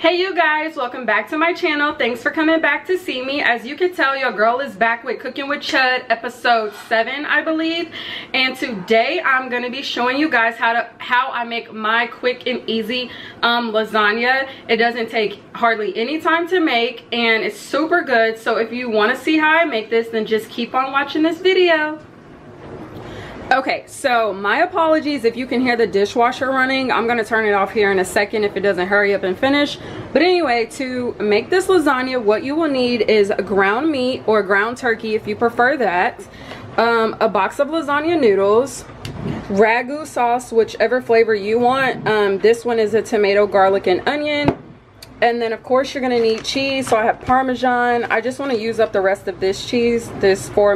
Hey you guys, welcome back to my channel. Thanks for coming back to see me. As you can tell, your girl is back with Cooking with Chud, episode 7 I believe. And today I'm going to be showing you guys how I make my quick and easy lasagna. It doesn't take hardly any time to make and it's super good. So if you want to see how I make this, then just keep on watching this video. Okay, so my apologies if you can hear the dishwasher running. I'm going to turn it off here in a second if it doesn't hurry up and finish. But anyway, to make this lasagna, what you will need is ground meat or ground turkey if you prefer that, a box of lasagna noodles, ragu sauce, whichever flavor you want. This one is a tomato, garlic, and onion. And then of course you're going to need cheese. So I have Parmesan. I just want to use up the rest of this cheese, this 4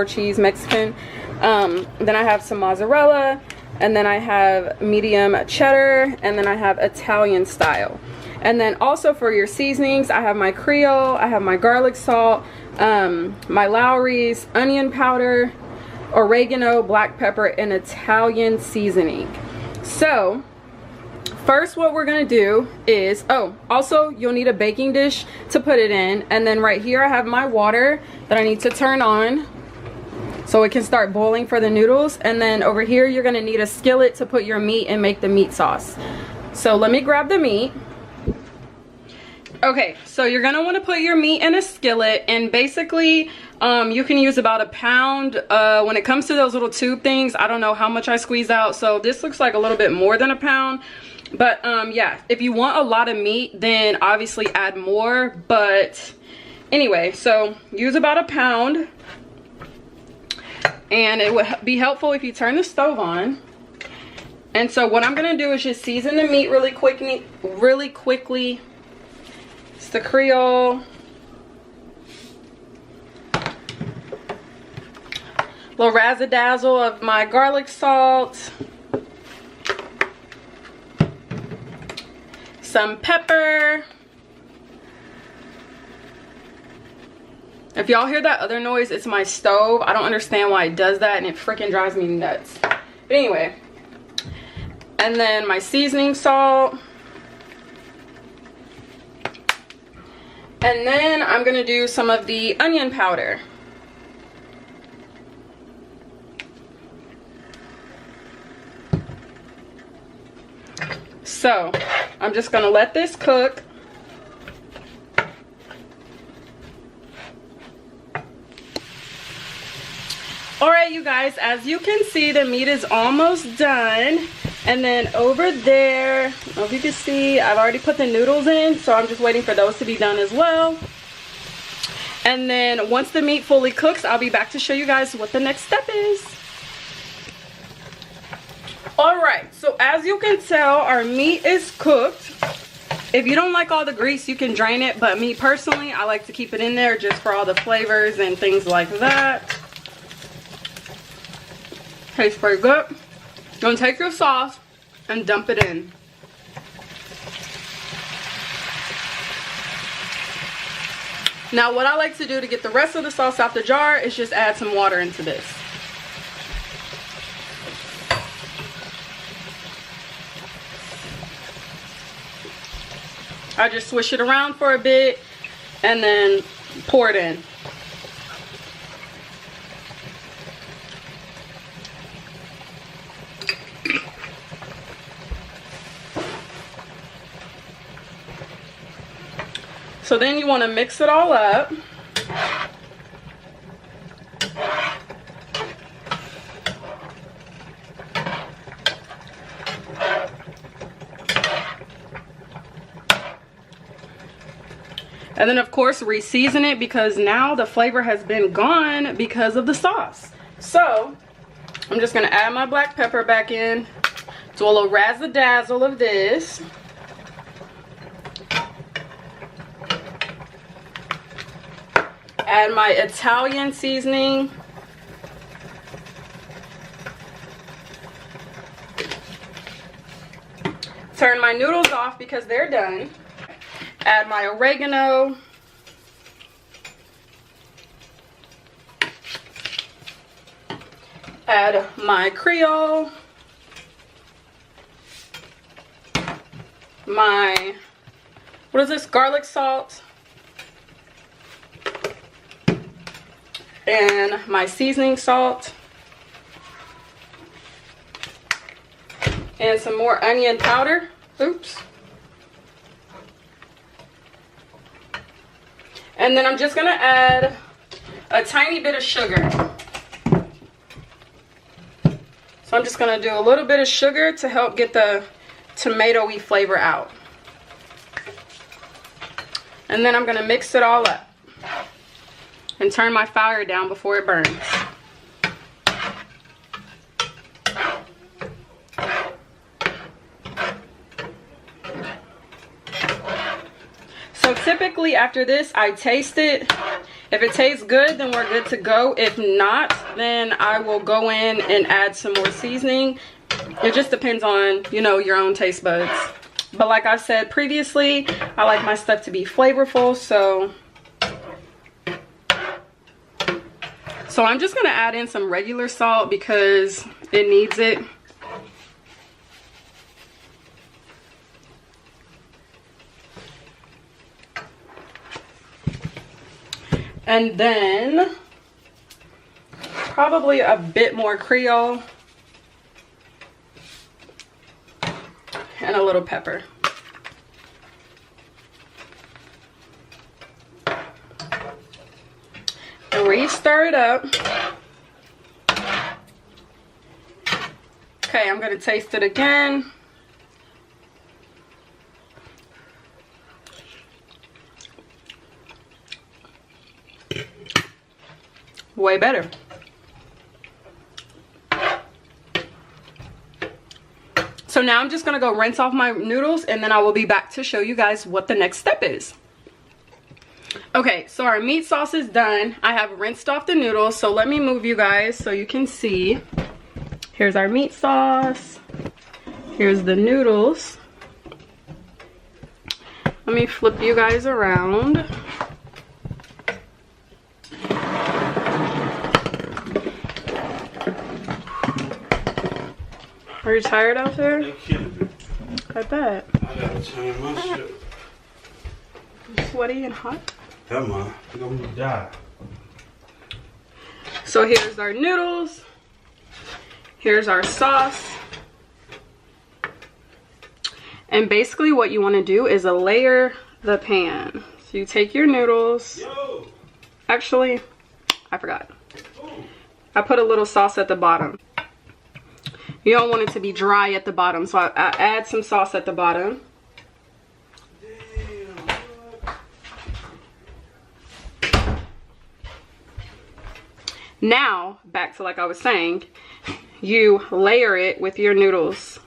cheese Mexican. Then I have some mozzarella, and then I have medium cheddar, and then I have Italian style. And then also for your seasonings, I have my Creole, I have my garlic salt, my Lowry's, onion powder, oregano, black pepper, and Italian seasoning. So first what we're gonna do is, also you'll need a baking dish to put it in. And then right here I have my water that I need to turn on so it can start boiling for the noodles. And then over here you're gonna need a skillet to put your meat and make the meat sauce. So let me grab the meat. Okay, so you're gonna want to put your meat in a skillet, and basically you can use about a pound. When it comes to those little tube things, I don't know how much I squeeze out, so this looks like a little bit more than a pound. But yeah, if you want a lot of meat, then obviously add more. But anyway, so use about a pound. And it would be helpful if you turn the stove on. And so what I'm gonna do is just season the meat really quickly. It's the Creole, little razzle-dazzle of my garlic salt, some pepper. If y'all hear that other noise, it's my stove. I don't understand why it does that, and it freaking drives me nuts. But anyway, and then my seasoning salt. And then I'm gonna do some of the onion powder. So I'm just gonna let this cook. Alright you guys, as you can see, the meat is almost done. And then over there, I don't know if you can see, I've already put the noodles in, so I'm just waiting for those to be done as well. And then once the meat fully cooks, I'll be back to show you guys what the next step is. Alright, so as you can tell, our meat is cooked. If you don't like all the grease, you can drain it, but me personally, I like to keep it in there just for all the flavors and things like that. Tastes pretty good. You're gonna take your sauce and dump it in. Now what I like to do to get the rest of the sauce out the jar is just add some water into this. I just swish it around for a bit and then pour it in. So then you want to mix it all up. And then of course re-season it, because now the flavor has been gone because of the sauce. So I'm just going to add my black pepper back in. Do a little razzle-dazzle of this. Add my Italian seasoning. Turn my noodles off because they're done. Add my oregano. Add my Creole. My what is this? Garlic salt. And my seasoning salt. And some more onion powder. Oops. And then I'm just gonna add a tiny bit of sugar. So I'm just gonna do a little bit of sugar to help get the tomatoey flavor out. And then I'm gonna mix it all up and turn my fire down before it burns. So typically after this, I taste it. If it tastes good, then we're good to go. If not, then I will go in and add some more seasoning. It just depends on, you know, your own taste buds. But like I said previously, I like my stuff to be flavorful, so I'm just gonna add in some regular salt because it needs it. And then probably a bit more Creole and a little pepper. And re-stir it up. Okay, I'm gonna taste it again. Way better. So now I'm just gonna go rinse off my noodles and then I will be back to show you guys what the next step is. Okay, so our meat sauce is done. I have rinsed off the noodles, so let me move you guys so you can see. Here's our meat sauce. Here's the noodles. Let me flip you guys around. Are you tired out there? I bet. I gotta change my shit. You sweaty and hot? Come on, you're gonna die. So here's our noodles. Here's our sauce. And basically what you want to do is layer the pan. So you take your noodles. Yo. Actually, I forgot. I put a little sauce at the bottom. You don't want it to be dry at the bottom, so I add some sauce at the bottom. Now, back to like I was saying, you layer it with your noodles.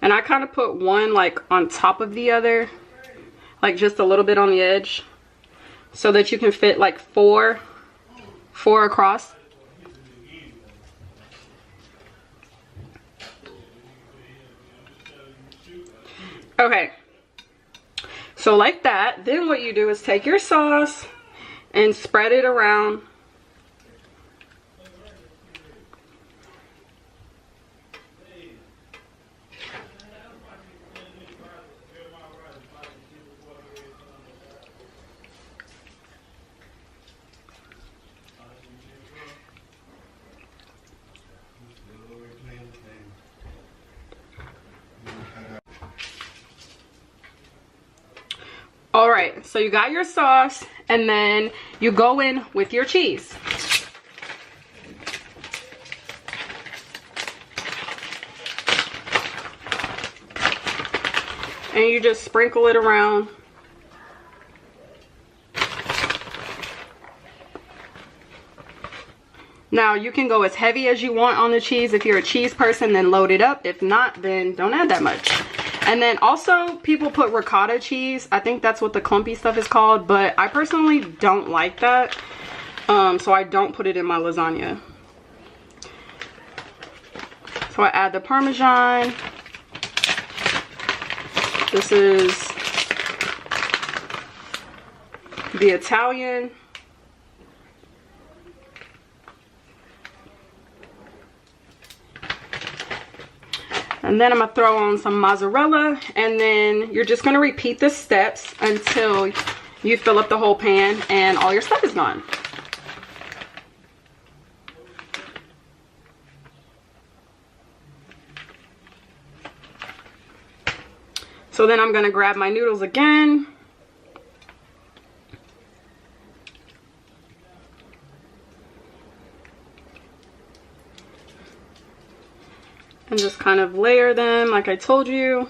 And I kind of put one like on top of the other, like just a little bit on the edge, so that you can fit like four across. Okay, so like that. Then what you do is take your sauce and spread it around. All right, so you got your sauce, and then you go in with your cheese. And you just sprinkle it around. Now you can go as heavy as you want on the cheese. If you're a cheese person, then load it up. If not, then don't add that much. And then also people put ricotta cheese. I think that's what the clumpy stuff is called, but I personally don't like that. So I don't put it in my lasagna. So I add the Parmesan. This is the Italian. And then I'm gonna throw on some mozzarella, and then you're just gonna repeat the steps until you fill up the whole pan and all your stuff is gone. So then I'm gonna grab my noodles again. And just kind of layer them like I told you.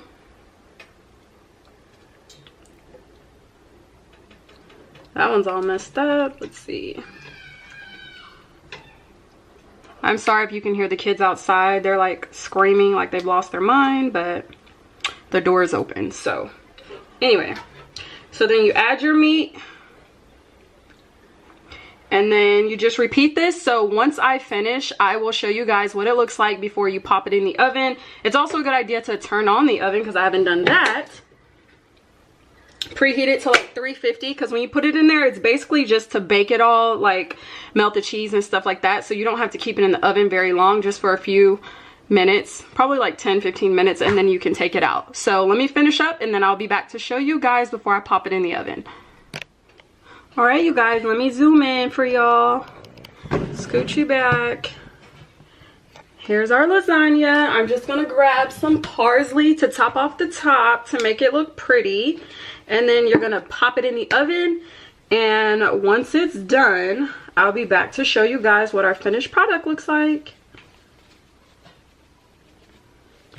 That one's all messed up. Let's see. I'm sorry if you can hear the kids outside. They're like screaming like they've lost their mind, but the door is open. So anyway, so then you add your meat. And then you just repeat this. So once I finish, I will show you guys what it looks like before you pop it in the oven. It's also a good idea to turn on the oven because I haven't done that. Preheat it to like 350 because when you put it in there, it's basically just to bake it all, like melt the cheese and stuff like that. So you don't have to keep it in the oven very long, just for a few minutes, probably like 10-15 minutes, and then you can take it out. So let me finish up and then I'll be back to show you guys before I pop it in the oven. All right, you guys, let me zoom in for y'all. Scoot you back. Here's our lasagna. I'm just gonna grab some parsley to top off the top to make it look pretty. And then you're gonna pop it in the oven. And once it's done, I'll be back to show you guys what our finished product looks like.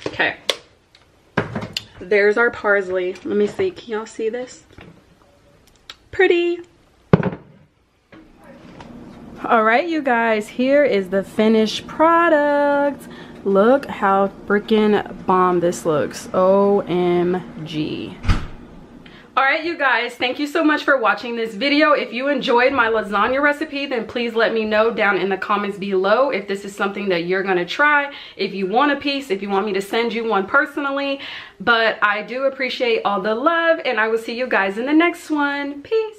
Okay. There's our parsley. Let me see, can y'all see this? Pretty. All right, you guys, here is the finished product. Look how freaking bomb this looks. OMG. All right, you guys, thank you so much for watching this video. If you enjoyed my lasagna recipe, then please let me know down in the comments below if this is something that you're gonna try, if you want a piece, if you want me to send you one personally. But I do appreciate all the love, and I will see you guys in the next one. Peace.